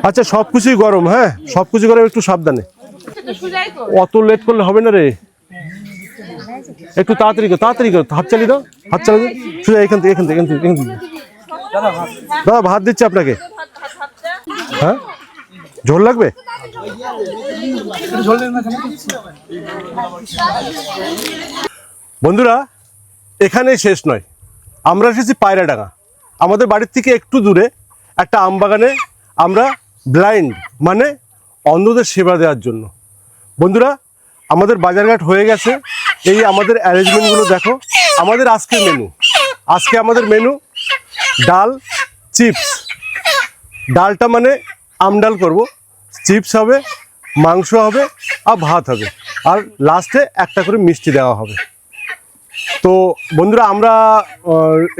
আচ্ছা সবকিছুই গরম, হ্যাঁ সবকিছু গরম, একটু সাবধানে। অত লেট করলে হবে না রে, একটু তাড়াতাড়ি করো, তাড়াতাড়ি করো। হাত চালিয়ে দাও, হাত চালিয়ে দাও সোজা এখান থেকে, এখান থেকে, এখান থেকে, এখান থেকে। দাদা ভাত দিচ্ছে আপনাকে। হ্যাঁ ঝোল লাগবে? বন্ধুরা এখানেই শেষ নয়, আমরা এসেছি পায়রাডাঙ্গা। আমাদের বাড়ির থেকে একটু দূরে একটা আমবাগানে আমরা ব্লাইন্ড মানে অন্ধদের সেবা দেওয়ার জন্য। বন্ধুরা আমাদের বাজারঘাট হয়ে গেছে, এই আমাদের অ্যারেঞ্জমেন্টগুলো দেখো। আমাদের আজকের মেনু, আজকে আমাদের মেনু ডাল চিপস। ডালটা মানে আমডাল করব, চিপস হবে, মাংস হবে আর ভাত হবে, আর লাস্টে একটা করে মিষ্টি দেওয়া হবে। তো বন্ধুরা আমরা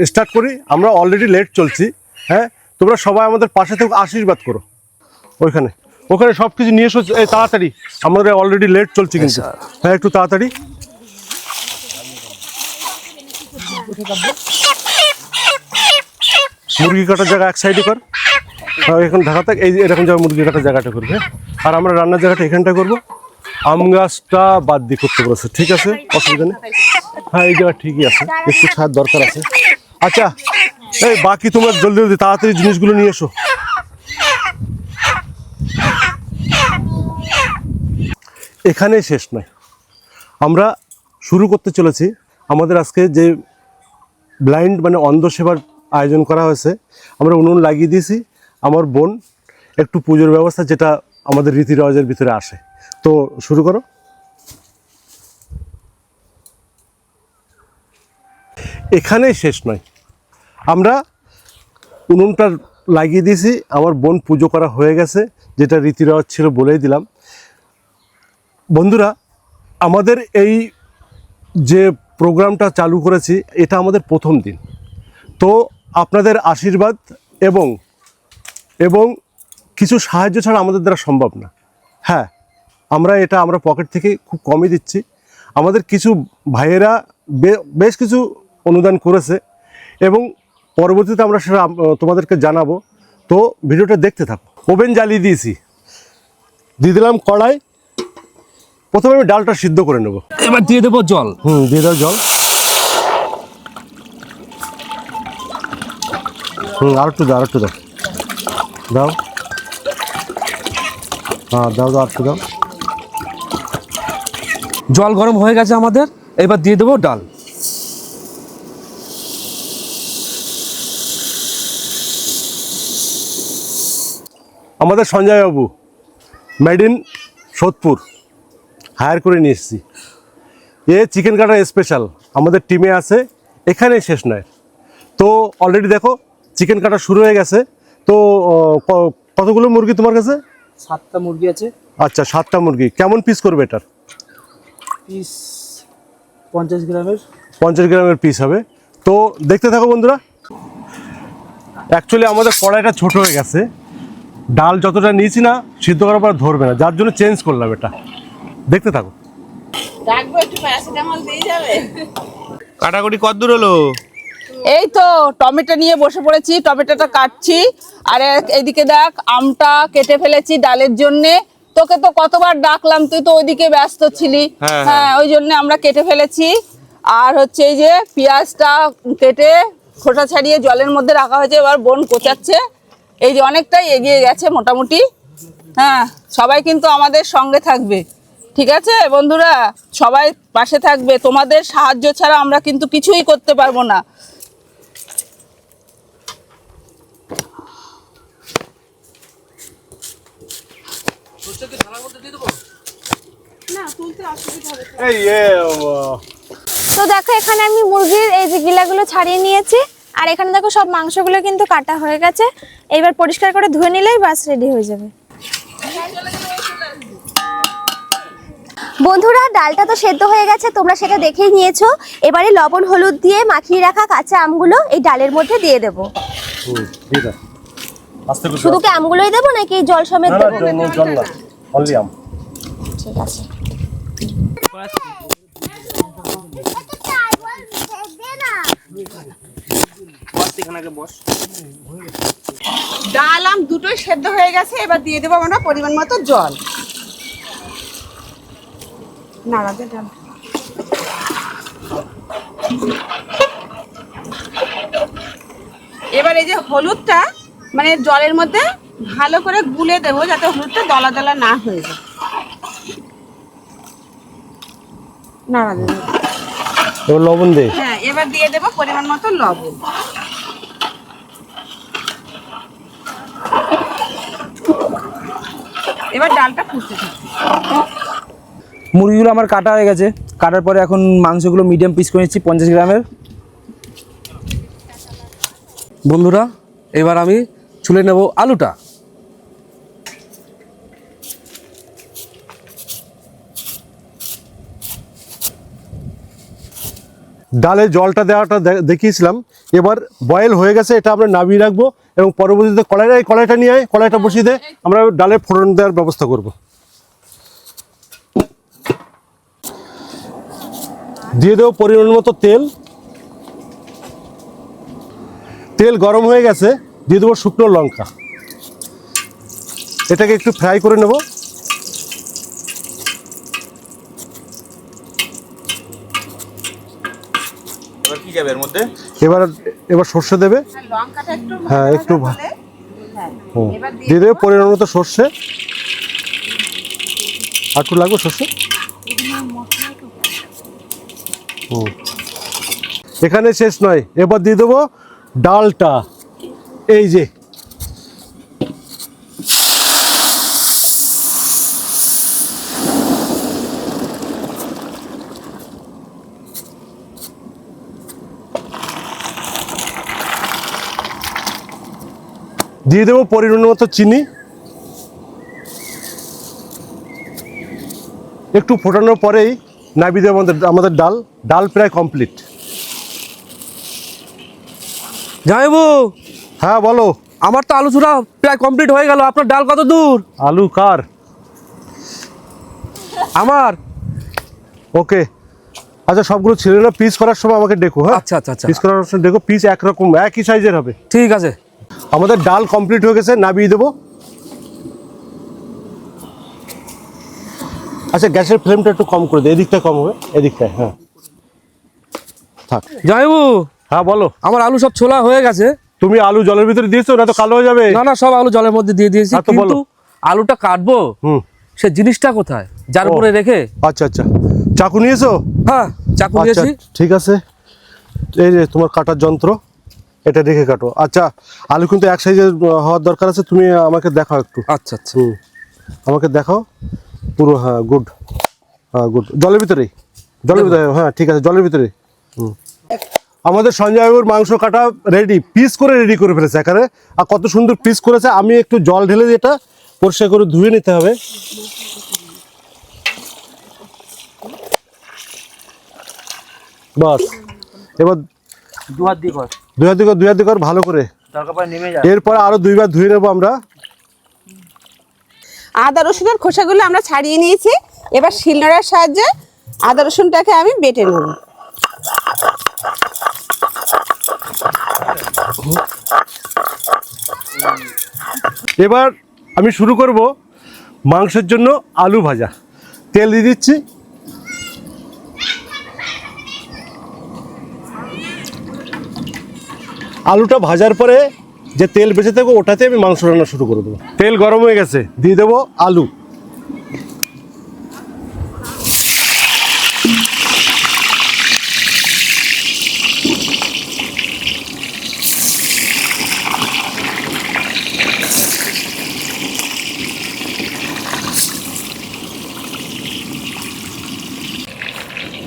স্টার্ট করি, আমরা অলরেডি লেট চলছি। হ্যাঁ তোমরা সবাই আমাদের পাশে থেকে আশীর্বাদ করো। ওইখানে ওখানে সব কিছু নিয়ে এসো, এই তাড়াতাড়ি, আমাদের অলরেডি লেট চলছে কিন্তু। হ্যাঁ একটু তাড়াতাড়ি। মুরগি কাটার জায়গা এক সাইডে কর, এখন ঢাকা থাক, এই এরকম জায়গায় মুরগি কাটার জায়গাটা করবে। আর আমরা রান্নার জায়গাটা এখানটা করবো। আম গাছটা বাদ দিয়ে করতে বলেছে, ঠিক আছে অসুবিধা নেই। হ্যাঁ এই জায়গা ঠিকই আছে, একটু ছাদ দরকার আছে। আচ্ছা এই বাকি তোমরা জলদি জলদি তাড়াতাড়ি জিনিসগুলো নিয়ে এসো। এখানেই শেষ নয়, আমরা শুরু করতে চলেছি আমাদের আজকে যে ব্লাইন্ড মানে অন্ধ সেবার আয়োজন করা হয়েছে। আমরা উনুন লাগিয়ে দিয়েছি, আমার বোন একটু পুজোর ব্যবস্থা যেটা আমাদের রীতি রেওয়াজের ভিতরে আসে। তো শুরু করো। এখানেই শেষ নয়, আমরা উনুনটা লাগিয়ে দিয়েছি, আমার বোন পুজো করা হয়ে গেছে, যেটা রীতি রেওয়াজ ছিল বলেই দিলাম। বন্ধুরা আমাদের এই যে প্রোগ্রামটা চালু করেছি এটা আমাদের প্রথম দিন। তো আপনাদের আশীর্বাদ এবং এবং কিছু সাহায্য ছাড়া আমাদের দ্বারা সম্ভব না। হ্যাঁ আমরা পকেট থেকে খুব কমই দিচ্ছি। আমাদের কিছু ভাইয়েরা বেশ কিছু অনুদান করেছে এবং পরবর্তীতে আমরা সেটা তোমাদেরকে জানাবো। তো ভিডিওটা দেখতে থাকো। ওভেন জ্বালিয়ে দিয়েছি, দিয়ে দিলাম কড়াই। প্রথমে আমি ডালটা সিদ্ধ করে নেব, এবার দিয়ে দেবো জল। দিয়ে দাও জল। আর একটু দাও, আর একটু দাও, দাও। হ্যাঁ দাও দাও, আর একটু দাও। জল গরম হয়ে গেছে আমাদের, এবার দিয়ে দেবো ডাল। আমাদের সঞ্জয় বাবু মেড ইন সোদপুর হায়ার করে নিয়ে এসেছি। চিকেন কাটার স্পেশাল আমাদের টিমে আছে, এখানেই শেষ নয়। তো অলরেডি দেখো চিকেন কাটা শুরু হয়ে গেছে। তো কতগুলো মুরগি তোমার কাছে? 7টা মুরগি আছে। আচ্ছা 7টা মুরগি, কেমন পিস করবে এটার? পিস 50 গ্রামের। 50 গ্রামের পিস হবে। তো দেখতে থাকো বন্ধুরা। অ্যাকচুয়ালি আমাদের কড়াইটা ছোট হয়ে গেছে, ডাল যতটা নিয়েছি না সিদ্ধ করার পর ধরবে না, যার জন্য চেঞ্জ করলাম এটা। দেখতে থাকো। কাটাকুটি কতদূর হলো? এই তো টমেটো নিয়ে বসে পড়েছি, টমেটোটা কাটছি। আর এইদিকে দেখ আমটা কেটে ফেলেছি ডালের জন্যে। তোকে তো কতবার ডাকলাম, তুই তো ওইদিকে ব্যস্ত ছিলি। হ্যাঁ ওই জন্য আমরা কেটে ফেলেছি। আর হচ্ছে এই যে পেঁয়াজটা কেটে খোসা ছাড়িয়ে জলের মধ্যে রাখা হয়েছে, এবার বোন কোচাচ্ছে। এই যে অনেকটাই এগিয়ে গেছে মোটামুটি। হ্যাঁ সবাই কিন্তু আমাদের সঙ্গে থাকবে, ঠিক আছে বন্ধুরা? সবাই পাশে থাকবে, তোমাদের সাহায্য ছাড়া আমরা কিন্তু কিছুই করতে পারবো না। তো দেখো এখানে আমি মুরগির এই যে গিলাগুলো ছাড়িয়ে নিয়েছি, আর এখানে দেখো সব মাংসগুলো কিন্তু কাটা হয়ে গেছে। এবার পরিষ্কার করে ধুয়ে নিলেই বাস রেডি হয়ে যাবে। বন্ধুরা ডালটা তো সেদ্ধ হয়ে গেছে, তোমরা সেটা দেখেই নিয়েছো। এবারে লবণ হলুদ দিয়ে মাখিয়ে রাখা কাঁচা আমগুলো এই ডালের মধ্যে দিয়ে দেবো। আস্তে করে শুধু কি আমগুলোই দেবো নাকি জল সমেত দেবো? জল না, অনলি আম। ঠিক আছে। ডাল আম দুটোই সেদ্ধ হয়ে গেছে, এবার দিয়ে দেবো আমরা পরিমাণ মতো জল। নাড়া দে ডাল। এবার এই যে হলুদটা মানে জলের মধ্যে ভালো করে গুলে দেবো যাতে হলুদটা দলা দলা না হয়ে যায়। নাড়া দেবো। এবার লবণ দে। হ্যাঁ, এবার দিয়ে দেবো পরিমাণ মতো লবণ। এবার ডালটা ফুটতে থাকবে। মুরগিগুলো আমার কাটা হয়ে গেছে, কাটার পরে এখন মাংসগুলো মিডিয়াম পিস করে নিচ্ছি 50 গ্রামের। বন্ধুরা এবার আমি ছুলে নেব আলুটা। ডালে জলটা দেওয়াটা দেখিয়েছিলাম, এবার বয়েল হয়ে গেছে, এটা আমরা নামিয়ে রাখবো এবং পরবর্তীতে কড়াইটা নিয়ে আয়, কড়াইটা বসিয়ে দে, আমরা ডালে ফোড়ন দেওয়ার ব্যবস্থা করব। দিয়ে দেবো পরিমাণ মতো তেল। তেল গরম হয়ে গেছে, দিয়ে দেবো শুকনো লঙ্কা। এটাকে একটু ফ্রাই করে নেব। এবার কি যাবে এর মধ্যে? এবার সর্ষে দেবে। লঙ্কাটা একটু হ্যাঁ, একটু হলে, হ্যাঁ, হুম। এবার দিয়ে দেবে পরিমাণ মতো সর্ষে। আর একটু লাগবে সর্ষে। হুম। এখানে শেষ নয়, এবার দিয়ে দেবো ডালটা। এই যে দিয়ে দেবো পরিমাণ মতো চিনি। একটু ফোটানোর পরেই নামিয়ে দেবো আমাদের ডাল প্রায় কমপ্লিট। জামাইবু, হ্যাঁ বলো। আমার তো আলু চূড়া প্রায় কমপ্লিট হয়ে গেল, আপনার ডাল কত দূর? আলু কার? আমার। ওকে, আচ্ছা সবগুলো ছেড়ে না, পিস করার সময় আমাকে ডেকো। হ্যাঁ আচ্ছা আচ্ছা আচ্ছা, পিস করার সময় দেখো, পিস একরকম একই সাইজের হবে। ঠিক আছে। আমাদের ডাল কমপ্লিট হয়ে গেছে, নামিয়ে দেবো। আচ্ছা গ্যাসের ফ্লেমটা একটু কম করে দে, এদিকটা কম হবে, এদিকটায়। হ্যাঁ থাক। জামাইবু, হ্যাঁ বলো। আমার আলু সব ছোলা হয়ে গেছে। তুমি আলু জলের ভিতরে দিয়েছো, না তো কালো হয়ে যাবে। না না, সব আলু জলের মধ্যে দিয়ে দিয়েছি, হ্যাঁ, তো বলো। কিন্তু আলুটা কাটবো, হুম। সে জিনিসটা কোথায়? যার ও। উপরে রেখে। আচ্ছা আচ্ছা, চাকু নিয়েছো? হ্যাঁ, চাকু আচ্ছা নিয়েছি। ঠিক আছে, এই যে তোমার কাটার যন্ত্র, এটা রেখে কাটো। আচ্ছা আলু কিন্তু এক সাইজের হওয়ার দরকার আছে, তুমি আমাকে দেখাও একটু। আচ্ছা আচ্ছা, হুম, আমাকে দেখাও পুরো। হ্যাঁ গুড, হ্যাঁ গুড। জলের ভিতরে হ্যাঁ ঠিক আছে, জলের ভিতরে। হুম। আমাদের সঞ্জয় বাবুর মাংস কাটা রেডি, পিস করে রেডি করে ফেলেছে এখানে। আর কত সুন্দর পিস করেছে। আমি একটু জল ঢেলে দিয়ে এটা পরিষ্কার করে ধুয়ে নিতে হবে। বাস, এবার দু হাত দিয়ে কর, দুই হাত দিয়ে কর ভালো করে। দরকার পড়ে নেমে যা। এরপর আরো 2 বার ধুয়ে নেবো আমরা। আদা রসুনের খোসাগুলো আমরা ছাড়িয়ে নিয়েছি, এবার শিলনোড়ার সাহায্যে আদা রসুনটাকে আমি বেটে নেব। এবার আমি শুরু করব মাংসের জন্য আলু ভাজা। তেল দিয়ে দিচ্ছি। আলুটা ভাজার পরে যে তেল বেঁচে থাকবে ওটাতে আমি মাংস রান্না শুরু করে দেবো। তেল গরম হয়ে গেছে, দিয়ে দেবো আলু।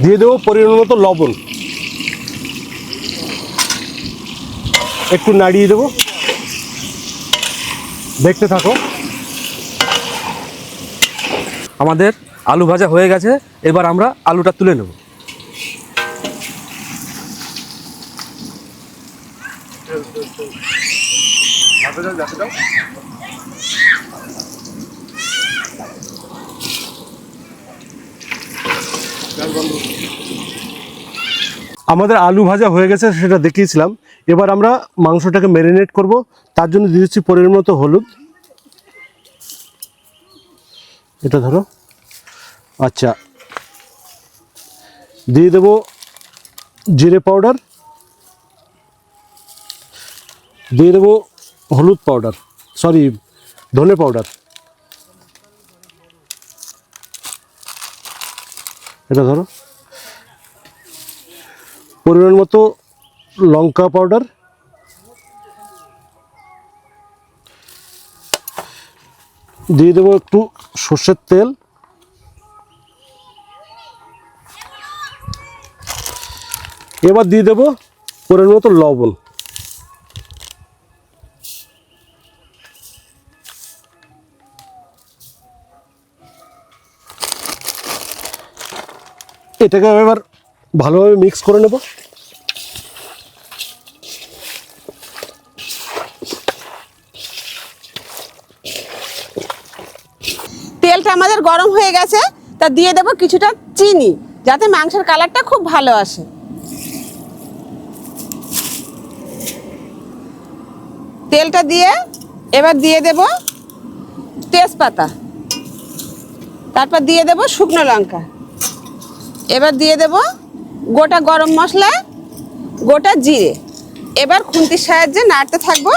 দিয়ে দেবো পরিমাণ মতো লবণ। একটু নাড়িয়ে দেবো, দেখতে থাকো। আমাদের আলু ভাজা হয়ে গেছে, এবার আমরা আলুটা তুলে নেব। আমাদের আলু ভাজা হয়ে গেছে, সেটা দেখিয়েছিলাম। এবার আমরা মাংসটাকে ম্যারিনেট করব। তার জন্য দিয়ে দিচ্ছি পরিমাণ মতো হলুদ, এটা ধরো। আচ্ছা, দিয়ে দেব জিরে পাউডার, দিয়ে দেব হলুদ পাউডার, সরি ধনে পাউডার, এটা ধরো। পরিমাণ মতো লঙ্কা পাউডার, দিয়ে দেবো একটু সর্ষের তেল, এবার দিয়ে দেবো পরিমাণ মতো লবণ। এটাকে এবার ভালোভাবে মিক্স করে নেব। তেলটা আমাদের গরম হয়ে গেছে, তা দিয়ে দেবো কিছুটা চিনি, যাতে মাংসের কালারটা খুব ভালো আসে। তেলটা দিয়ে এবার দিয়ে দেব তেজপাতা, তারপর দিয়ে দেব শুকনো লঙ্কা, এবার দিয়ে দেব গোটা গরম মশলা, গোটা জিরে। এবার খুন্তির সাহায্যে নাড়তে থাকবো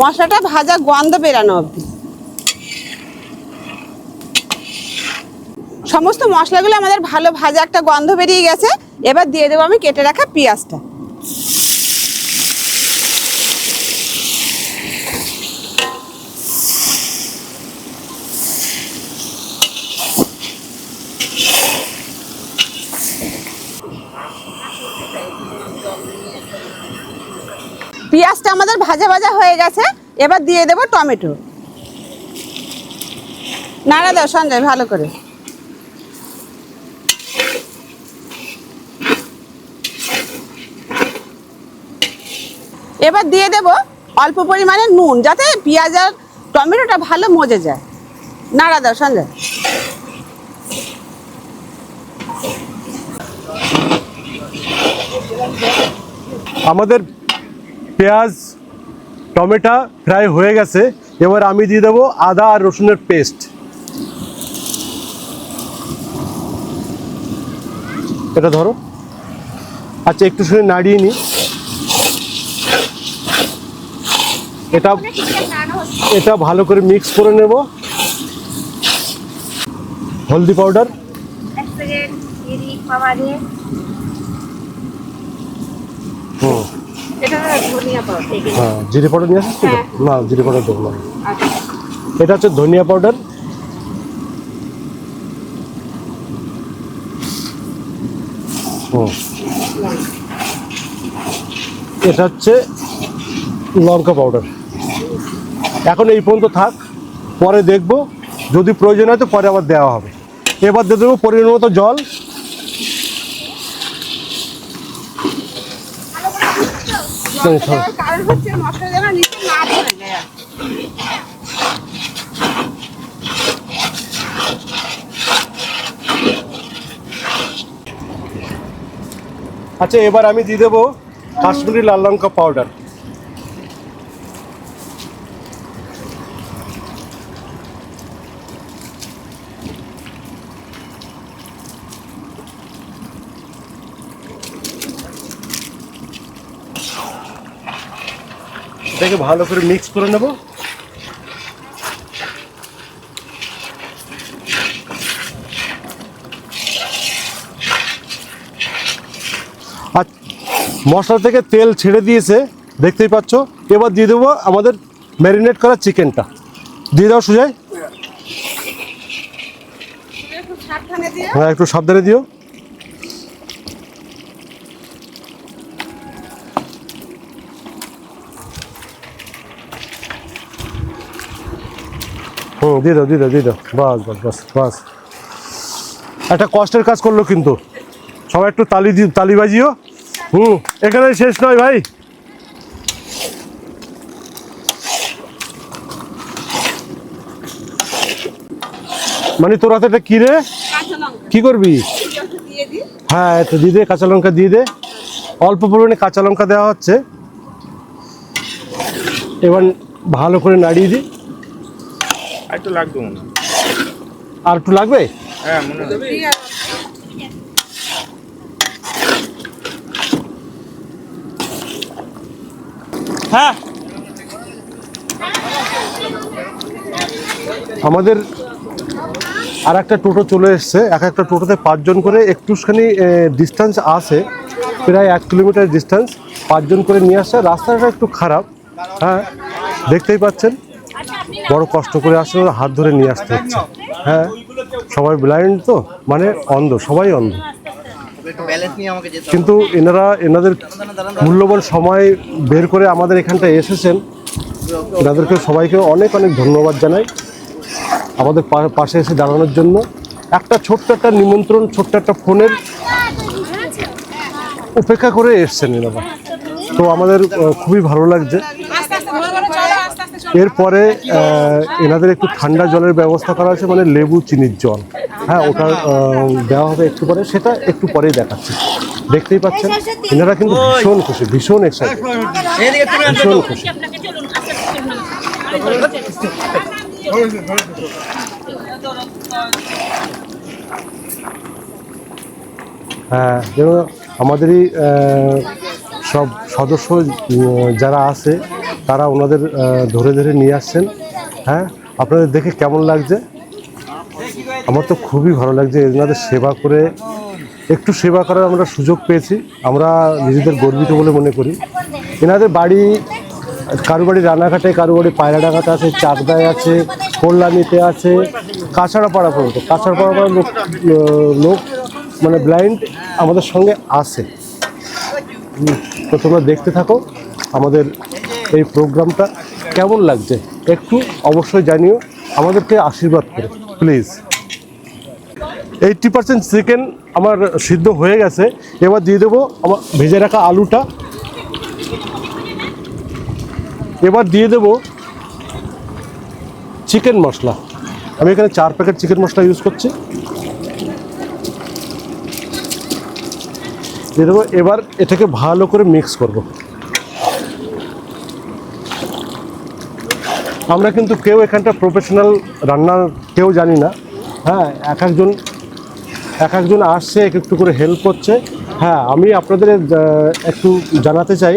মশলাটা ভাজা গন্ধ বেরানো অবধি। সমস্ত মশলাগুলো আমাদের ভালো ভাজা একটা গন্ধ বেরিয়ে গেছে। এবার দিয়ে দেবো আমি কেটে রাখা পেঁয়াজটা। পেঁয়াজটা আমাদের ভাজা ভাজা হয়ে গেছে, এবার দিয়ে দেবো টমেটো। নাড়া দাও সঞ্জয় ভালো করে। এবার দিয়ে দেব অল্প পরিমাণে নুন, যাতে পেঁয়াজ আর টমেটোটা ভালো মজে যায়। নাড়া দাও সঞ্জয়। আমাদের পেঁয়াজ টমেটো ফ্রাই হয়ে গেছে। এবার আমি দিয়ে দেবো আদা আর রসুনের পেস্ট, এটা ধরো। আচ্ছা, একটু শুনে নাড়িয়ে নিই। এটা ভালো করে মিক্স করে নেব। হলদি পাউডার, হ্যাঁ জিরে পাউডার নিয়ে আসিস? না, জিরে পাউডার দেবো না। এটা হচ্ছে ধনিয়া পাউডার, এটা হচ্ছে লঙ্কা পাউডার। এখন এই পর্যন্ত থাক, পরে দেখবো যদি প্রয়োজন হয় তো পরে আবার দেওয়া হবে। এবার দিয়ে দেবো পরিমাণ মতো জল। কারণ হচ্ছে মশলা যেন নিচে না ধরে যায়। আচ্ছা, এবার আমি দিয়ে দেবো কাশ্মীরি লাল লঙ্কা পাউডার। এটাকে ভালো করে মিক্স করে নেব। আর মশলা থেকে তেল ছেড়ে দিয়েছে, দেখতেই পাচ্ছ। এবার দিয়ে দেবো আমাদের ম্যারিনেট করা চিকেনটা। দিয়ে দাও সুজয়। হ্যাঁ, একটু সাবধানে দিও। দিয়ে দাও, দিয়ে দাও, দিয়ে দাও। বাস বাস বাস বাস। একটা কষ্টের কাজ করলো কিন্তু, সবাই একটু তালি বাজিও। এখানে শেষ নয় ভাই। মানে তোর হাতে এটা কি রে, কি করবি? হ্যাঁ একটু দিয়ে দে, কাঁচা লঙ্কা দিয়ে দে। অল্প পরিমাণে কাঁচা লঙ্কা দেওয়া হচ্ছে। এবার ভালো করে নাড়িয়ে দিই। আর একটু লাগবে মনে হয়। আর একটু লাগবে? হ্যাঁ মনে হয়। হ্যাঁ আমাদের আর একটা টোটো চলে এসছে, এক একটা টোটোতে 5 জন করে, একটুখানি ডিস্টেন্স আছে, প্রায় 1 কিলোমিটার ডিস্টেন্স, 5 জন করে নিয়ে আসছে। রাস্তাটা একটু খারাপ, হ্যাঁ দেখতেই পাচ্ছেন, বড় কষ্ট করে আসছে, হাত ধরে নিয়ে আসতে হচ্ছে। হ্যাঁ সবাই ব্লাইন্ড তো, মানে অন্ধ, সবাই অন্ধ, কিন্তু এনাদের মূল্যবান সময় বের করে আমাদের এখানটায় এসেছেন। এনাদেরকে সবাইকে অনেক অনেক ধন্যবাদ জানাই আমাদের পাশে এসে দাঁড়ানোর জন্য। একটা ছোট্ট একটা নিমন্ত্রণ, ছোট্ট একটা ফোনের উপেক্ষা করে এসছেন এনারা, তো আমাদের খুবই ভালো লাগছে। এরপরে এনাদের একটু ঠান্ডা জলের ব্যবস্থা করা আছে, মানে লেবু চিনির জল, হ্যাঁ ওটা দেওয়া হবে একটু পরে, সেটা একটু পরেই দেখাচ্ছি। দেখতেই পাচ্ছেন এনারা কিন্তু ভীষণ খুশি, ভীষণ এক্সাইটেড, ভীষণ খুশি। হ্যাঁ যেমন আমাদেরই সব সদস্য যারা আছে তারা ওনাদের ধরে ধরে নিয়ে আসছেন। হ্যাঁ আপনাদের দেখে কেমন লাগছে? আমার তো খুবই ভালো লাগছে, এনাদের সেবা করে, একটু সেবা করার আমরা সুযোগ পেয়েছি, আমরা নিজেদের গর্বিত বলে মনে করি। এনাদের বাড়ি, কারো বাড়ি রানাঘাটে, কারো বাড়ি পায়রাডাঙ্গাতে আছে, চাকদায় আছে, কল্যাণীতে আছে, কাছাড়াপাড়া পর্যন্ত, কাছাড়াপাড়া লোক মানে ব্লাইন্ড আমাদের সঙ্গে আছে। তো তোমরা দেখতে থাকো আমাদের এই প্রোগ্রামটা কেমন লাগছে, একটু অবশ্যই জানিও, আমাদেরকে আশীর্বাদ করো প্লিজ। 80% চিকেন আমার সিদ্ধ হয়ে গেছে, এবার দিয়ে দেবো আমার ভেজে রাখা আলুটা, এবার দিয়ে দেবো চিকেন মশলা। আমি এখানে 4 প্যাকেট চিকেন মশলা ইউজ করছি, দিয়ে দেবো। এবার এটাকে ভালো করে মিক্স করব। আমরা কিন্তু কেউ এখানটা প্রফেশনাল রান্নার কেউ জানি না, হ্যাঁ এক একজন আসছে, একটু করে হেল্প করছে। হ্যাঁ আমি আপনাদের একটু জানাতে চাই,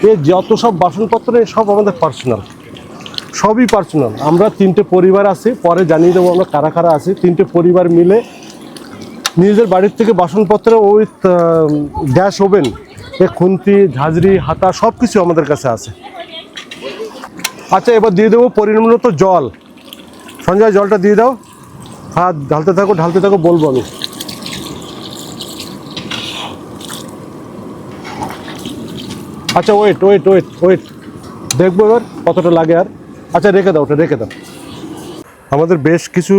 যে যত সব বাসনপত্র সব আমাদের পার্সোনাল, সবই পার্সোনাল। আমরা 3টে পরিবার আছি, পরে জানিয়ে দেবো আমরা কারা কারা আছি। 3টে পরিবার মিলে নিজেদের বাড়ির থেকে বাসনপত্র, ওই গ্যাস ওভেন, খুন্তি, ঝাঁঝরি, হাতা সব কিছু আমাদের কাছে আছে। আচ্ছা এবার দিয়ে দেবো পরিমাণ মতো জল। সঞ্জয় জলটা দিয়ে দাও, হ্যাঁ ঢালতে থাকো বলবো আমি। আচ্ছা ওয়েট দেখবো এবার কতটা লাগে আর। আচ্ছা রেখে দাও, ওটা রেখে দাও। আমাদের বেশ কিছু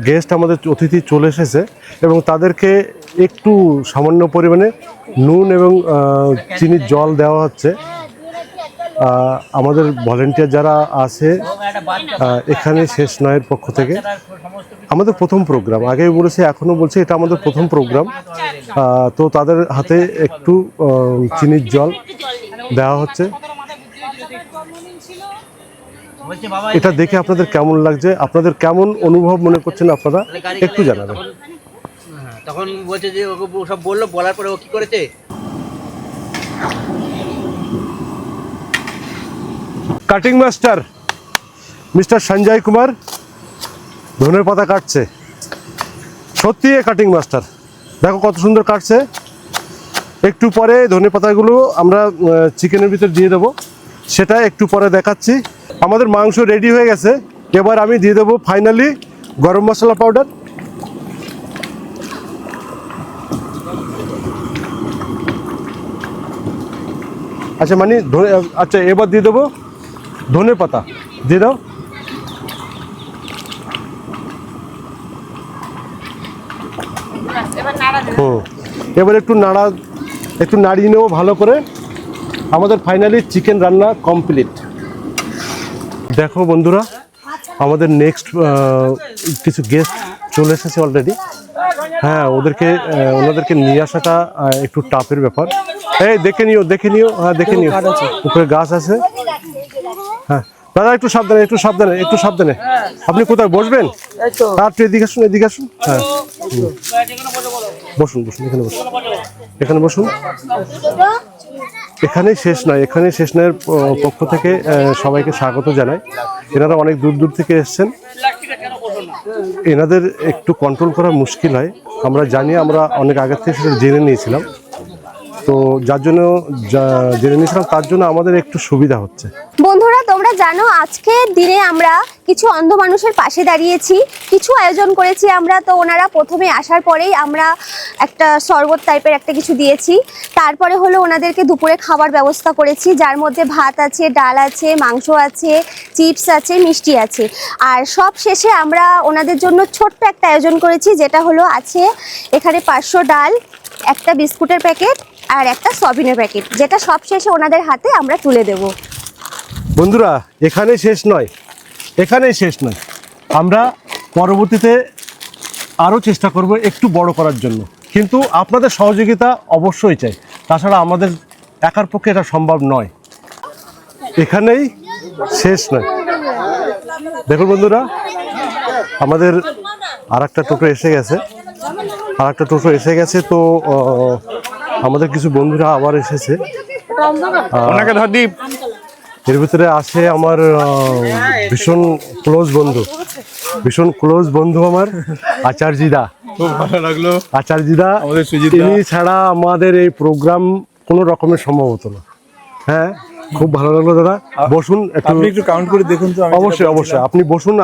গেস্ট, আমাদের অতিথি চলে এসেছে, এবং তাদেরকে একটু সামান্য পরিমাণে নুন এবং চিনির জল দেওয়া হচ্ছে। আমাদের ভলেন্টিয়ার যারা আছে এখানে শেষ নয়ের পক্ষ থেকে আমাদের প্রথম প্রোগ্রাম, আগেই বলেছি এখনও বলছি, এটা আমাদের প্রথম প্রোগ্রাম। তো তাদের হাতে একটু চিনির জল দেওয়া হচ্ছে। এটা দেখে আপনাদের কেমন লাগছে, আপনাদের কেমন অনুভব মনে করছেন আপনারা একটু জানাবেন। তখন বলছে যে ওকে সব বললো, বলার পরে ও কি করেছে, cutting master mister Sanjay Kumar ধনের পাতা কাটছে। সত্যি কাটিং মাস্টার, দেখো কত সুন্দর কাটছে। একটু পরে ধনে পাতাগুলো আমরা চিকেনের ভিতর দিয়ে দেবো, সেটা একটু পরে দেখাচ্ছি। আমাদের মাংস রেডি হয়ে গেছে, এবার আমি দিয়ে দেবো ফাইনালি গরম মশলা পাউডার। আচ্ছা মানে আচ্ছা এবার দিয়ে দেবো ধনে পাতা, দিয়ে দাও। এবার একটু নাড়িয়ে নেবো ভালো করে। আমাদের ফাইনালি চিকেন রান্না কমপ্লিট। দেখো বন্ধুরা, আমাদের নেক্সট কিছু গেস্ট চলে এসেছে অলরেডি। হ্যাঁ, ওনাদেরকে নিয়ে আসাটা একটু টাফের ব্যাপার। এই দেখে নিও হ্যাঁ দেখে নিও, উপরে গাছ আছে। হ্যাঁ দাদা একটু সাবধানে। আপনি কোথায় বসবেন? আপনি এদিকে আসুন। হ্যাঁ বসুন, এখানে বসুন। এখানেই শেষ নয় পক্ষ থেকে সবাইকে স্বাগত জানাই। এনারা অনেক দূর থেকে এসেছেন, এনাদের একটু কন্ট্রোল করা মুশকিল হয়, আমরা জানি, আমরা অনেক আগে থেকে সেটা জেনে নিয়েছিলাম। তো যার জন্য জেনে নিয়েছিলাম, তার জন্য আমাদের একটু সুবিধা হচ্ছে। বন্ধুরা, তোমরা জানো আজকের দিনে আমরা কিছু অন্ধ মানুষের পাশে দাঁড়িয়েছি, কিছু আয়োজন করেছি আমরা। তো ওনারা প্রথমে আসার পরেই আমরা একটা শরবত টাইপের একটা কিছু দিয়েছি। তারপরে হলো ওনাদেরকে দুপুরে খাবার ব্যবস্থা করেছি, যার মধ্যে ভাত আছে, ডাল আছে, মাংস আছে, চিপস আছে, মিষ্টি আছে। আর সব শেষে আমরা ওনাদের জন্য ছোট্ট একটা আয়োজন করেছি, যেটা হলো আছে এখানে 500 ডাল, একটা বিস্কুটের প্যাকেট আর একটা সয়াবিনের প্যাকেট, যেটা সব শেষে ওনাদের হাতে আমরা তুলে দেব। বন্ধুরা, এখানেই শেষ নয়, আমরা পরবর্তীতে আরও চেষ্টা করব একটু বড় করার জন্য, কিন্তু আপনাদের সহযোগিতা অবশ্যই চাই, তাছাড়া আমাদের একার পক্ষে এটা সম্ভব নয়। এখানেই শেষ নয়। দেখুন বন্ধুরা, আমাদের আরেকটা টোটো এসে গেছে, তো আমাদের কিছু বন্ধুরা আবার এসেছে। ওনাকে ধর দীপ। এর ভিতরে আছে আমার ভীষণ ক্লোজ বন্ধু আমার আচার্যদা। খুব ভালো লাগলো আচার্যদা, তিনি ছাড়া আমাদের এই প্রোগ্রাম কোনো রকমের সম্ভব হতো না। হ্যাঁ, খুব ভালো লাগলো দাদা। বসুন, একটু কাউন্ট করে দেখুন তো। অবশ্যই আপনি বসুন,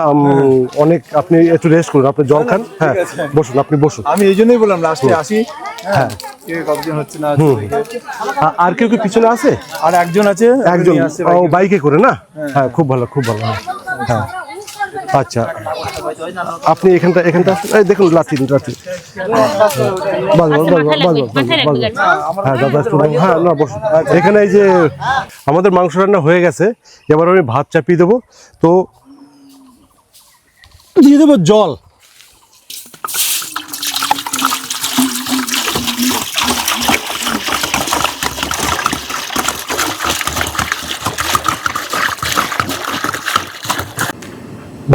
আপনি একটু রেস্ট করুন, আপনি জল খান। হ্যাঁ আপনি বসুন। আমি এই জন্যই বললাম লাস্টে আসি। হ্যাঁ, কতজন হচ্ছে না। আর কেউ পিছনে আছে? আর একজন বাইকে করে না? হ্যাঁ, খুব ভালো। হ্যাঁ আচ্ছা, আপনি এখানটা আসুন। এই দেখুন লাঠি। হ্যাঁ দাদা, হ্যাঁ না বসুন। এখানে এই যে আমাদের মাংস রান্না হয়ে গেছে, এবার আমি ভাত চাপিয়ে দেবো। তো দিয়ে দেবো জল।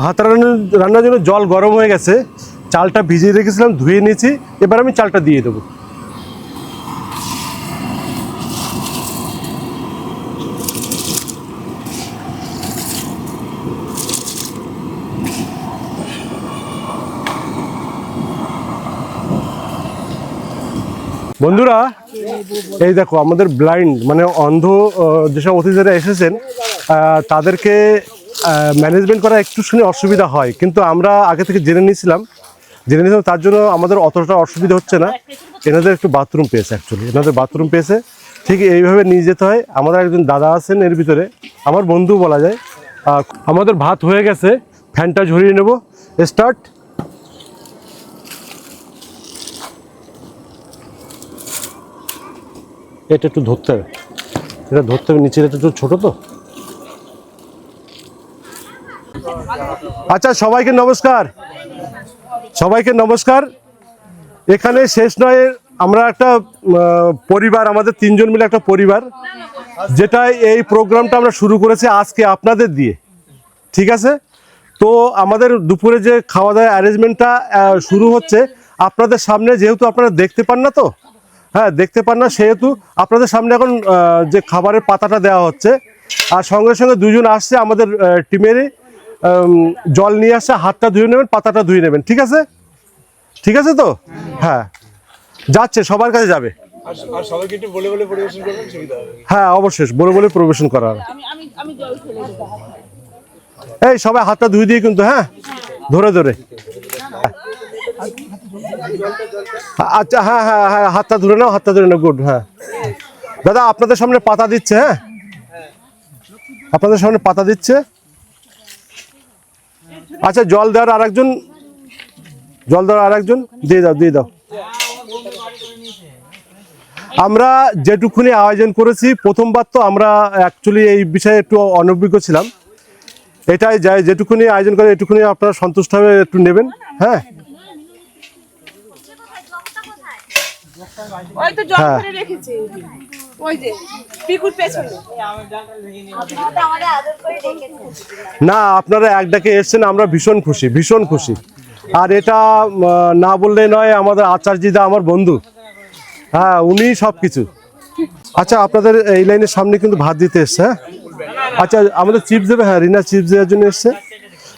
ভাত রান্নার জন্য জল গরম হয়ে গেছে, চালটা ভিজিয়ে রেখেছিলাম, ধুয়ে নিয়েছি। এবার আমি চালটা দিয়ে দেবো। বন্ধুরা, এই দেখো আমাদের ব্লাইন্ড মানে অন্ধ যেসব অতিথিরা এসেছেন, তাদেরকে ম্যানেজমেন্ট করা একটু শুনে অসুবিধা হয়, কিন্তু আমরা আগে থেকে জেনে নিয়েছিলাম, তার জন্য আমাদের অতটা অসুবিধা হচ্ছে না। এনাদের একটু বাথরুম পেয়েছে, ঠিক এইভাবে নিয়ে যেতে হয়। আমাদের একজন দাদা আছেন এর ভিতরে, আমার বন্ধু বলা যায়। আমাদের ভাত হয়ে গেছে, ফ্যানটা ঝরিয়ে নেব। স্টার্ট। এটা একটু ধরতে হবে, নিচের একটু ছোট তো। আচ্ছা, সবাইকে নমস্কার। এখানে শেষ নয়, আমরা একটা পরিবার, আমাদের 3 জন মিলে একটা পরিবার, যেটা এই প্রোগ্রামটা আমরা শুরু করেছি আজকে আপনাদের দিয়ে। ঠিক আছে, তো আমাদের দুপুরে যে খাওয়া দাওয়া অ্যারেঞ্জমেন্টটা শুরু হচ্ছে আপনাদের সামনে, যেহেতু আপনারা দেখতে পান না, সেহেতু আপনাদের সামনে এখন যে খাবারের পাতাটা দেওয়া হচ্ছে। আর সঙ্গে সঙ্গে 2 জন আসছে আমাদের টিমেরই, জল নিয়ে আসছে, হাতটা ধুয়ে নেবেন, পাতাটা ধুয়ে নেবেন। ঠিক আছে তো? হ্যাঁ, যাচ্ছে, সবার কাছে যাবে। হ্যাঁ অবশ্যই বলে পরিবেশন করা হবে। এই সবাই হাতটা ধুয়ে দিয়ে কিন্তু, হ্যাঁ ধরে। আচ্ছা, হ্যাঁ, হাতটা ধরে নাও, গুড। হ্যাঁ দাদা, আপনাদের সামনে পাতা দিচ্ছে। হ্যাঁ, আপনাদের সামনে পাতা দিচ্ছে। আচ্ছা, জল দেওয়ার আরেকজন দিয়ে দাও। আমরা যেটুকুনি আয়োজন করেছি, প্রথমবার তো আমরা অ্যাকচুয়ালি এই বিষয়ে একটু অনভিজ্ঞ ছিলাম। এটাই যায়, যেটুকুনি আয়োজন করে এটুকুনি আপনারা সন্তুষ্ট হবে একটু নেবেন। হ্যাঁ ওই তো জল হ্যাঁ। করে রেখেছি, ওই যে পিকুর পেছনে। না, আপনারা এক ডাকে এসছেন, আমরা ভীষণ খুশি, ভীষণ খুশি। আর এটা না বললে নয়, আমাদের আচার্যদা আমার বন্ধু, হ্যাঁ উনি সব কিছু। আচ্ছা, আপনাদের এই লাইনের সামনে কিন্তু ভাত দিতে এসছে। হ্যাঁ আচ্ছা, আমাদের চিপস দেবে। হ্যাঁ, রিনা চিপস দেওয়ার জন্য এসছে।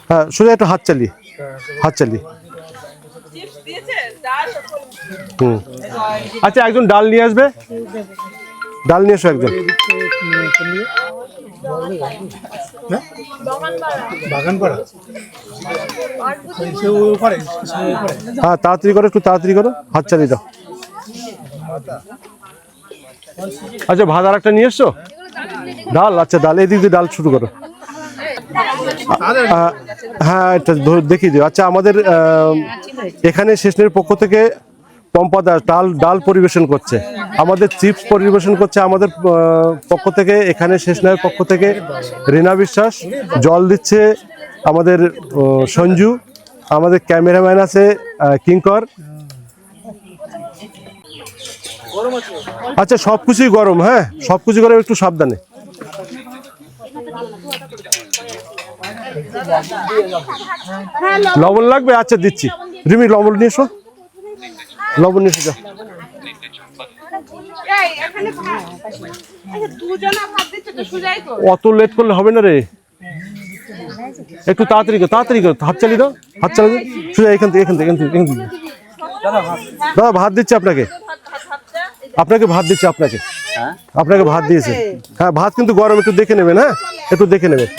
হ্যাঁ, সোজা একটা হাত চালি, হাত চালি। হুম, আচ্ছা একজন ডাল নিয়ে আসবে, ডাল নিয়ে এসো একজন। হ্যাঁ তাড়াতাড়ি করো, একটু তাড়াতাড়ি করো, হাত চালিয়ে দাও। আচ্ছা ভাত আর একটা নিয়ে এসছো, ডাল। আচ্ছা ডাল, এদিক দিয়ে ডাল শুরু করো। হ্যাঁ এটা দেখিয়ে দিও। আচ্ছা, আমাদের এখানে শেষনের পক্ষ থেকে পম্পা দাস ডাল পরিবেশন করছে, আমাদের চিপস পরিবেশন করছে আমাদের পক্ষ থেকে, এখানে শেষনের পক্ষ থেকে রিনা বিশ্বাস, জল দিচ্ছে আমাদের সঞ্জু, আমাদের ক্যামেরাম্যান আছে কিঙ্কর। আচ্ছা সবকিছুই গরম, হ্যাঁ সবকিছু গরম, একটু সাবধানে। লবণ লাগবে? আচ্ছা দিচ্ছি। রিমি লবণ নিয়ে এসো, লবণ নিয়ে এসো যাও। অত লেট করলে হবে না রে, একটু তাড়াতাড়ি করো, তাড়াতাড়ি করো, হাত চালিয়ে দাও, হাত চালিয়ে দাও সোজা এখান থেকে, এখান থেকে, এখান থেকে, এখান থেকে। দাদা ভাত দিচ্ছে আপনাকে, আপনাকে ভাত দিচ্ছে, আপনাকে আপনাকে ভাত দিয়েছে। হ্যাঁ ভাত কিন্তু গরম, একটু দেখে নেবেন। হ্যাঁ একটু দেখে নেবেন।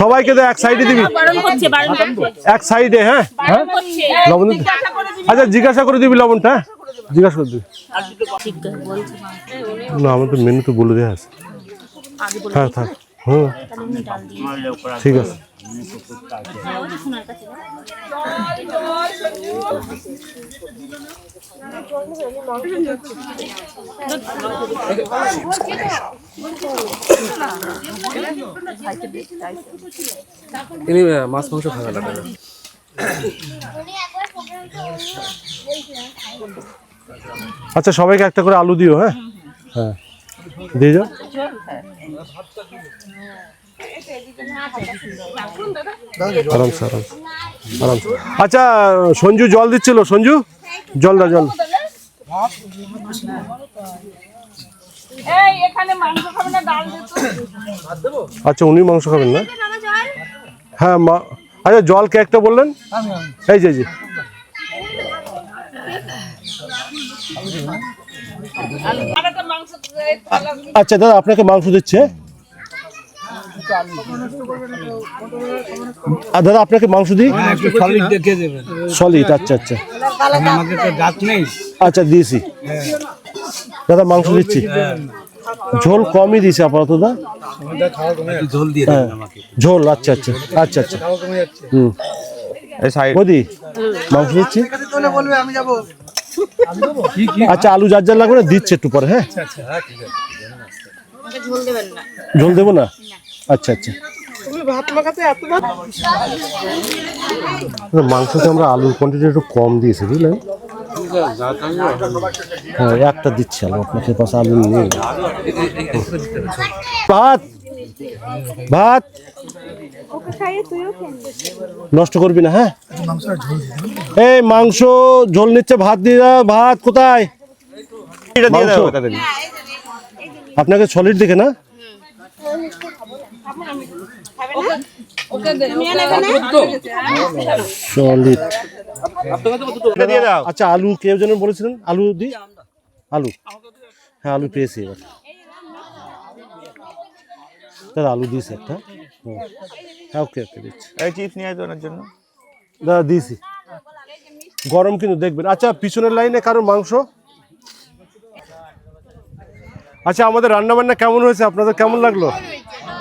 সবাইকে এক সাইডে দিবি, এক সাইডে। হ্যাঁ হ্যাঁ লবণ, আচ্ছা জিজ্ঞাসা করে দিবি লবণটা, হ্যাঁ জিজ্ঞাসা করে দিবি। না আমার তো মেনু তো বলে দেওয়া আছে। হ্যাঁ থাক, হুম ঠিক আছে। ইনি মাছ মাংস খাবে না। আচ্ছা সবাইকে একটা করে আলু দিও। হ্যাঁ হ্যাঁ দিয়ে যাও। আরামসে আরামসে আরামসে। আচ্ছা সঞ্জু জল দিচ্ছিল, সঞ্জু জল দাও, জল। এই এখানে মাংস খাবে না, ডাল দেবো। আচ্ছা উনি মাংস খাবেন না? হ্যাঁ আচ্ছা জল কে একটা বললেন? এই যে আচ্ছা দাদা আপনাকে মাংস দিচ্ছে। দাদা আপনাকে মাংস দিই, সলিড। আচ্ছা আচ্ছা আচ্ছা দিয়েছি দাদা, মাংস দিচ্ছি। ঝোল কমই দিয়েছে আপাতত দা, ঝোল। আচ্ছা আচ্ছা আচ্ছা আচ্ছা হুম মোদি মাংস দিচ্ছি। আচ্ছা আলু যার যার লাগবে না দিচ্ছে একটু পরে। হ্যাঁ ঝোল দেবো না? আচ্ছা আচ্ছা মাংসতে আমরা আলুর কোয়ান্টিটি একটু কম দিয়েছি বুঝলেন। হ্যাঁ একটা দিচ্ছি আলু, আপনাকে পাশে আলু নেই। ভাত ভাত নষ্ট করবি না। হ্যাঁ এই মাংস ঝোল নিচ্ছে, ভাত দিয়ে দাও। ভাত কোথায়? আপনাকে সলিড দেখে না? সলিড। আচ্ছা আলু কেউ যেন বলেছিলেন, আলু দি, আলু। হ্যাঁ আলু পেয়েছি এবার দাদা, আলু দিয়েছি একটা। হ্যাঁ ওকে ওকে দিচ্ছি। চিপস নিয়ে আসবে ওনার জন্য দাদা দিয়েছি, গরম কিন্তু দেখবেন। আচ্ছা পিছনের লাইনে কারোর মাংস। আচ্ছা আমাদের রান্নাবান্না কেমন হয়েছে, আপনাদের কেমন লাগলো?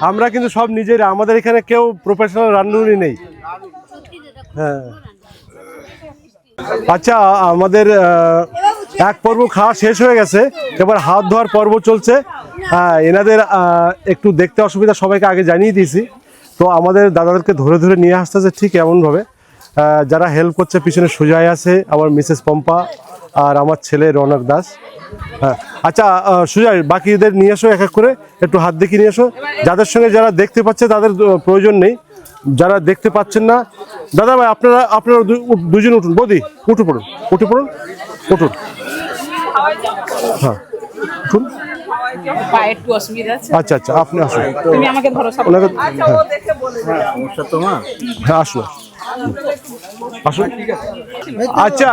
আমরা কিন্তু সব নিজেরা, আমাদের এখানে কেউ প্রফেশনাল রান্নাবান্নি নেই। হ্যাঁ আচ্ছা আমাদের এক পর্ব খাওয়া শেষ হয়ে গেছে, এবার হাত ধোয়ার পর্ব চলছে। এনাদের একটু দেখতে অসুবিধা, সবাইকে আগে জানিয়ে দিয়েছি। তো আমাদের দাদাদেরকে ধরে ধরে নিয়ে আসতেছে ঠিক এমনভাবে। যারা হেল্প করছে পিছনে সুজয় আছে, আমার মিসেস পম্পা আর আমার ছেলে রৌনক দাস। হ্যাঁ আচ্ছা সুজয়, বাকিদের নিয়ে এসো এক এক করে, একটু হাত দেখিয়ে নিয়ে এসো। যাদের সঙ্গে যারা দেখতে পাচ্ছে তাদের প্রয়োজন নেই, যারা দেখতে পাচ্ছেন না দাদা ভাই আপনারা দুজন উঠুন। বৌদি উঠে পড়ুন, উঠুন। হ্যাঁ উঠুন। পায়ে একটু অসুবিধা আছে, আচ্ছা আপনি আসুন, তুমি আমাকে ধরো সব। ওনাকে তোমার হ্যাঁ আসুন। আচ্ছা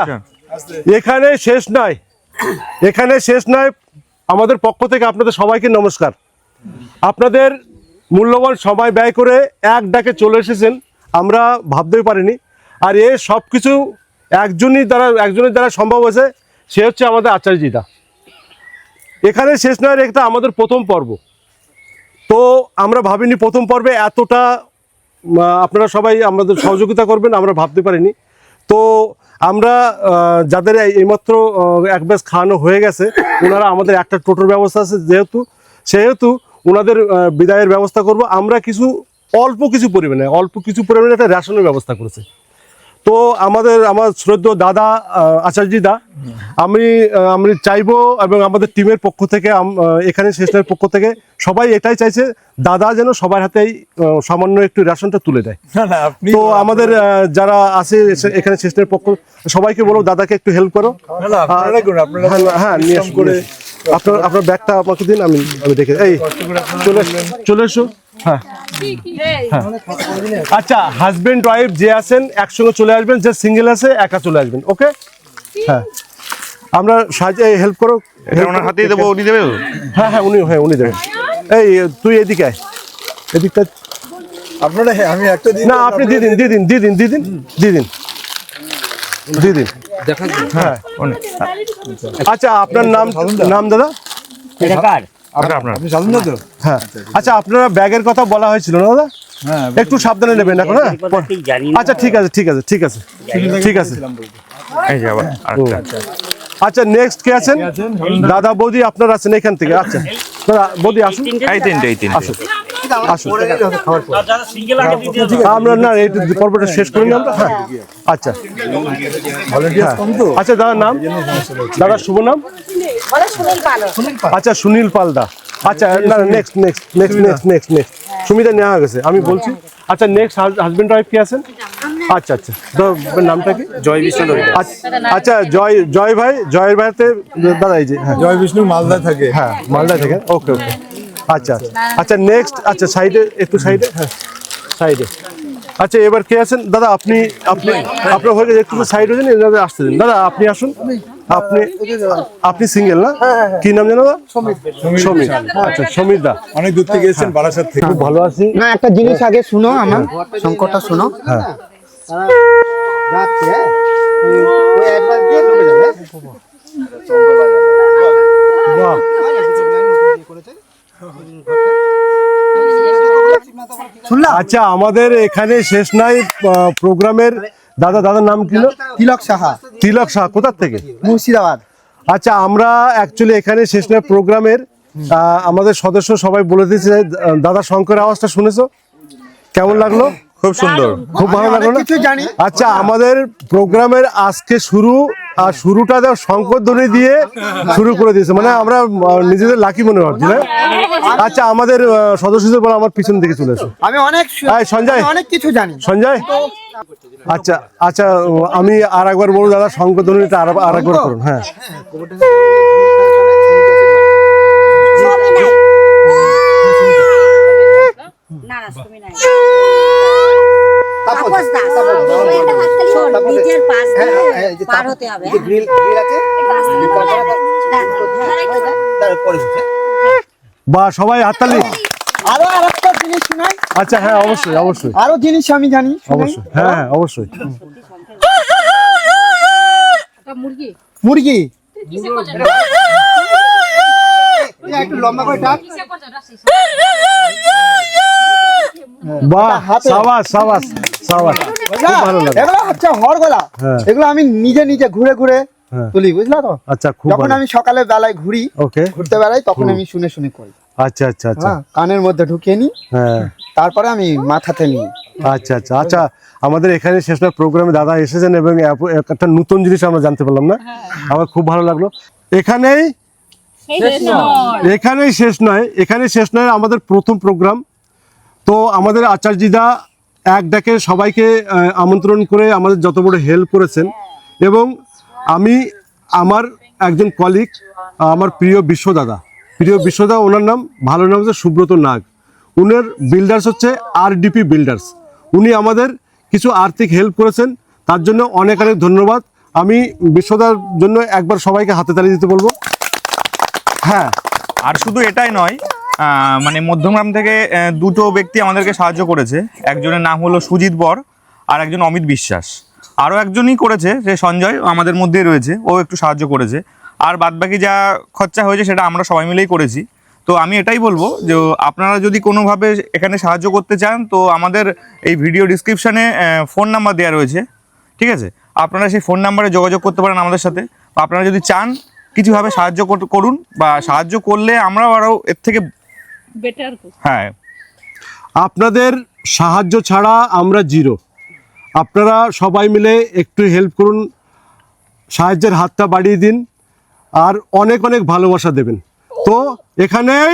এখানে শেষ নয়, আমাদের পক্ষ থেকে আপনাদের সবাইকে নমস্কার। আপনাদের মূল্যবান সময় ব্যয় করে এক ডাকে চলে এসেছেন, আমরা ভাবতেই পারিনি। আর এ সব কিছু একজনের দ্বারা সম্ভব হয়েছে, সে হচ্ছে আমাদের আচার্যজিদা। এখানে শেষ নয়, এটা আমাদের প্রথম পর্ব। তো আমরা ভাবিনি প্রথম পর্বে এতটা আপনারা সবাই আমাদের সহযোগিতা করবেন, আমরা ভাবতে পারিনি। তো আমরা যাদের এইমাত্র এক ব্যাচ খাওয়ানো হয়ে গেছে, ওনারা আমাদের একটা টোটোর ব্যবস্থা আছে, সেহেতু ওনাদের বিদায়ের ব্যবস্থা করব। আমরা অল্প কিছু পরিমাণে একটা রেশনের ব্যবস্থা করেছি। তো আমার শ্রদ্ধেয় দাদা আচার্যদা, আমি চাইবো এবং আমাদের টিমের পক্ষ থেকে, এখানে শেষনের পক্ষ থেকে সবাই এটাই চাইছে, দাদা যেন সবার হাতেই সামান্য একটু রেশনটা তুলে দেয়। তো আমাদের যারা আছে এখানে শেষনের পক্ষ, সবাইকে বলো দাদাকে একটু হেল্প করো। হ্যাঁ নিয়ে করে আপনার ব্যাগটা আমাকে দিন, আমি দেখে এই চলে এসো। হ্যাঁ আচ্ছা, হাজবেন্ড ওয়াইফ যে আছেন একসঙ্গে চলে আসবেন, যে সিঙ্গেল আছে একা চলে আসবেন। ওকে হ্যাঁ, আমরা সাহায্যে হেল্প করো। ওনার হাতেই দেবো, উনি দেবে? হ্যাঁ উনি দেবেন। এই তুই এদিকে আয়, এদিকটা আপনারা। আমি একটা দিন না, আপনি দিয়ে দিন। হ্যাঁ আচ্ছা, আপনার নাম দাদা? আপনি জানেন না তো? হ্যাঁ আচ্ছা, আপনারা ব্যাগের কথা বলা হয়েছিল না দাদা? হ্যাঁ, একটু সাবধানে নেবেন এখন। হ্যাঁ আচ্ছা ঠিক আছে। এই যে আবার আরেকটা। আচ্ছা নেক্সট কে আছেন? দাদা বৌদি আপনারা আছেন এখান থেকে। আচ্ছা দাদা বৌদি আসুন। এই তিনটে আসুন। আমরা না এই পর্বটা শেষ করি না আমরা। হ্যাঁ আচ্ছা আচ্ছা, দাদার নাম? দাদার শুভ নাম? আচ্ছা সুনীল পালদা। আচ্ছা না, নেক্সট সুমিতা নেওয়া গেছে, আমি বলছি। আচ্ছা নেক্সট হাজবেন্ড ওয়াইফ কে আছেন? আচ্ছা তো নামটা কি? জয় বিষ্ণু। আচ্ছা জয় জয়ের ভাইতে দাদা এই যে। হ্যাঁ জয় বিষ্ণু মালদায় থাকে। হ্যাঁ মালদায় থাকে। ওকে আচ্ছা নেক্সট। আচ্ছা একটু সাইডে। হ্যাঁ সাইডে। আচ্ছা এবার কে আছেন দাদা? আপনার হয়ে গেছে, একটু সাইড হয়ে যান, আসতে দিন দাদা। আপনি আসুন। আপনি সিঙ্গেল না? কি নাম জানো? সমীর। আচ্ছা সমীর দা, অনেক দূর থেকে এসেছেন, বারাসাত থেকে। খুব ভালো আছি। না, একটা জিনিস আগে শুনো, আমার সংকটটা শুনো। হ্যাঁ যাচ্ছে, ওই একবার দিয়ে ঢুকে যাবে। বাহ। আচ্ছা আমাদের এখানে শেষ নাই প্রোগ্রামের। দাদার নাম কি? তিলক সাহা, কোথা থেকে? মুর্শিদাবাদ। আচ্ছা আমরা অ্যাকচুয়ালি এখানে শেষ নাই প্রোগ্রামের আমাদের সদস্য সবাই বলে দিয়েছে, দাদা শঙ্করের আওয়াজটা শুনেছো? কেমন লাগলো? খুব সুন্দর, খুব ভালো লাগলো না? আচ্ছা আমাদের প্রোগ্রামের আজকে শুরুটা শঙ্করধ্বনি দিয়ে শুরু করে দিয়েছে, মানে আমরা নিজেদের লাকি মনে ভাবছি না। আচ্ছা আমাদের সদস্যদের বলে আমার পিছন দিকে চলে এসো। আমি অনেক কিছু জানি সঞ্জয়। আচ্ছা আমি আর একবার বলবো দাদা, শঙ্করধ্বনিটা আর একবার করুন। হ্যাঁ বা সবাই হাততালি। আরো আরেকটা জিনিস শোনাই। আচ্ছা হ্যাঁ অবশ্যই আরো জিনিস আমি জানি, অবশ্যই। হ্যাঁ অবশ্যই। মুরগি একটু লম্বা করে ডাক। বাহ, সাবাস। খুব ভালো লাগে। এগুলো হচ্ছে হরগলা। হ্যাঁ। এগুলো আমি নিজে ঘুরে হ্যাঁ। তুলি, বুঝলা তো? আচ্ছা খুব যখন ভালো। আমি সকালে বেলায় ঘুরি, ওকে ঘুরতে বেলায়, তখন আমি শুনে করি। আচ্ছা হ্যাঁ, কানের মধ্যে ঢুকিয়ে নি। হ্যাঁ তারপরে আমি মাথাতে নিই। আচ্ছা আচ্ছা আচ্ছা, আমাদের এখানে শেষ নয় প্রোগ্রামে দাদা এসেছেন এবং একটা নতুন জিনিস আমরা জানতে পারলাম না, আমার খুব ভালো লাগলো। এখানেই শেষ নয় আমাদের প্রথম প্রোগ্রাম। তো আমাদের আচার্যদা এক ডাকে সবাইকে আমন্ত্রণ করে আমাদের যত বড় হেল্প করেছেন, এবং আমি আমার একজন কলিগ, আমার প্রিয় বিশ্বদাদা, ওনার নাম ভালো নাম হচ্ছে সুব্রত নাগ। উনার বিল্ডার্স হচ্ছে RDP বিল্ডার্স। উনি আমাদের কিছু আর্থিক হেল্প করেছেন, তার জন্য অনেক অনেক ধন্যবাদ। আমি বিশ্বদার জন্য একবার সবাইকে হাতে তালি দিতে বলবো। হ্যাঁ, আর শুধু এটাই নয়, মানে মধ্যমগ্রাম থেকে দুটো ব্যক্তি আমাদেরকে সাহায্য করেছে। একজনের নাম হলো সুজিত বর, আর একজন অমিত বিশ্বাস। আরও একজনই করেছে, যে সঞ্জয় আমাদের মধ্যেই রয়েছে, ও একটু সাহায্য করেছে। আর বাদবাকি যা খরচা হয়েছে সেটা আমরা সবাই মিলেই করেছি। তো আমি এটাই বলবো যে আপনারা যদি কোনোভাবে এখানে সাহায্য করতে চান, তো আমাদের এই ভিডিও ডিসক্রিপশানে ফোন নাম্বার দেওয়া রয়েছে, ঠিক আছে? আপনারা সেই ফোন নাম্বারে যোগাযোগ করতে পারেন আমাদের সাথে। বা আপনারা যদি চান কিছুভাবে সাহায্য করুন, বা সাহায্য করলে আমরাও আরও এর থেকে বেটার। হ্যাঁ, আপনাদের সাহায্য ছাড়া আমরা জিরো। আপনারা সবাই মিলে একটু হেল্প করুন, সাহায্যের হাতটা বাড়িয়ে দিন, আর অনেক অনেক ভালোবাসা দেবেন। তো এখানেই